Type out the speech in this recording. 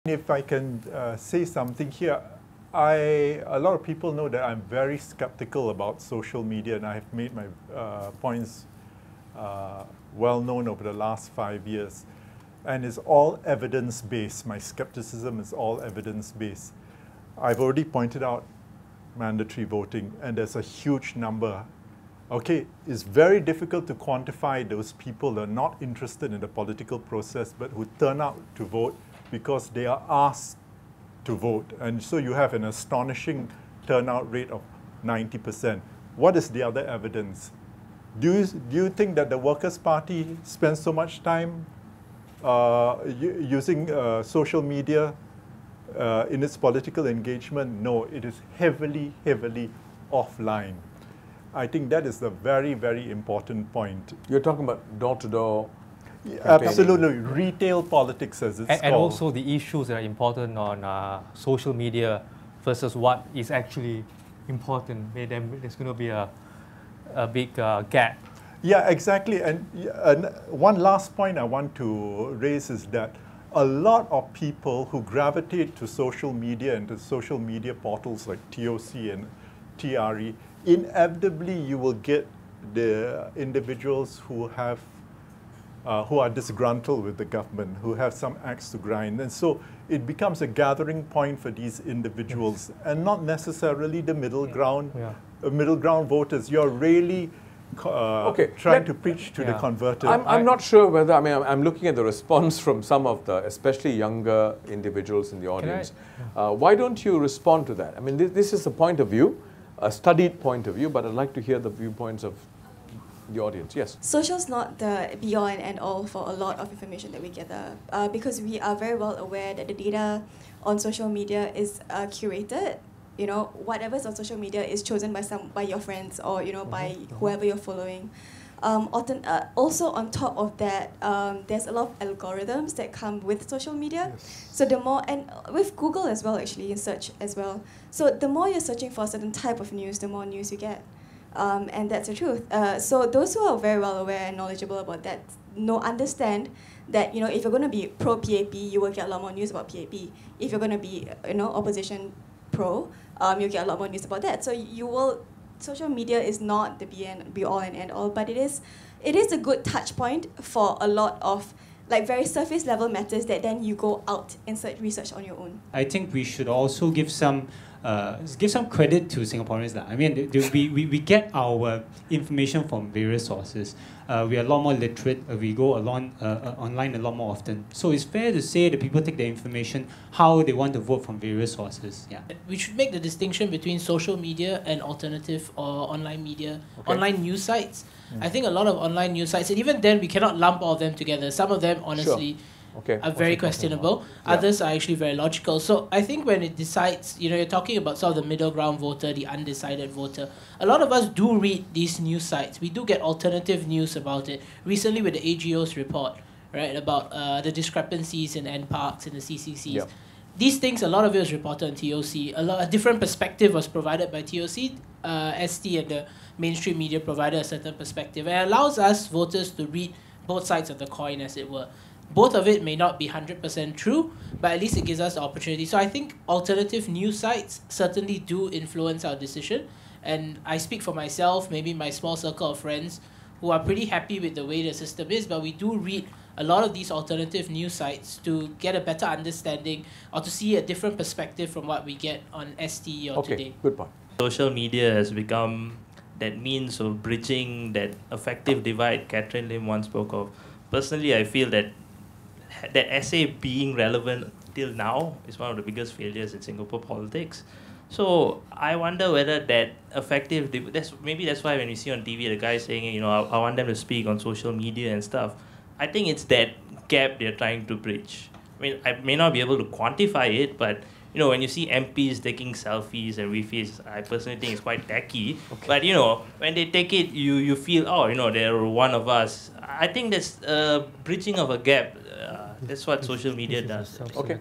If I can say something here, a lot of people know that I'm very skeptical about social media, and I have made my points well known over the last 5 years. And it's all evidence-based. My skepticism is all evidence-based. I've already pointed out mandatory voting, and there's a huge number. Okay, it's very difficult to quantify those people that are not interested in the political process, but who turn out to vote because they are asked to vote. And so you have an astonishing turnout rate of 90%. What is the other evidence? Do you think that the Workers' Party spends so much time using social media in its political engagement? No, it is heavily, heavily offline. I think that is a very, very important point. You're talking about door-to-door. Absolutely, retail politics as it's called. And also the issues that are important on social media versus what is actually important. There's going to be a big gap. Yeah, exactly. And one last point I want to raise is that a lot of people who gravitate to social media and to social media portals like TOC and TRE, inevitably you will get the individuals who are disgruntled with the government, who have some axe to grind. And so it becomes a gathering point for these individuals, and not necessarily the middle ground, middle ground voters. You're really trying to preach to the converted. I'm not sure whether, I mean, I'm looking at the response from some of the, especially younger individuals in the audience. Why don't you respond to that? I mean, this is a point of view, a studied point of view, but I'd like to hear the viewpoints of the audience. Yes. Social's not the be-all and end-all for a lot of information that we gather, because we are very well aware that the data on social media is curated. You know, whatever's on social media is chosen by your friends, or by whoever you're following. Also on top of that, there's a lot of algorithms that come with social media. Yes. So the more, and with Google as well, actually, in search as well. So the more you're searching for a certain type of news, the more news you get. And that's the truth. So those who are very well aware and knowledgeable about that understand that if you're going to be pro-PAP, you will get a lot more news about PAP. If you're going to be opposition pro, you'll get a lot more news about that. So social media is not the be-all and end-all, but it is a good touch point for a lot of very surface level matters that then you go out and research on your own. I think we should also give some credit to Singaporeans. I mean, we get our information from various sources. We are a lot more literate. We go online a lot more often. So it's fair to say that people take their information how they want to vote from various sources. Yeah. We should make the distinction between social media and alternative or online media, online news sites. I think a lot of online news sites, and even then we cannot lump all of them together. Some of them, honestly, are very questionable. Others are actually very logical. So I think when it decides, you're talking about sort of the middle ground voter, the undecided voter. A lot of us do read these news sites. We do get alternative news about it. Recently with the AGO's report, right, about the discrepancies in NParks and the CCCs. Yep. These things, a lot of it was reported on TOC. A different perspective was provided by TOC. ST and the mainstream media provided a certain perspective. And it allows us voters to read both sides of the coin, as it were. Both of it may not be 100% true, but at least it gives us the opportunity. So I think alternative news sites certainly do influence our decision. And I speak for myself, maybe my small circle of friends who are pretty happy with the way the system is, but we do read a lot of these alternative news sites to get a better understanding or to see a different perspective from what we get on ST or today. Good point. Social media has become that means of bridging that affective divide Catherine Lim once spoke of. Personally, I feel that essay being relevant till now is one of the biggest failures in Singapore politics. So I wonder whether that effective, maybe that's why when we see on TV the guy saying, I want them to speak on social media and stuff. I think it's that gap they're trying to bridge. I mean, I may not be able to quantify it, but when you see MPs taking selfies and wifis, I personally think it's quite tacky. But when they take it, you feel, they're one of us. I think that's bridging of a gap. That's what social media does. Okay.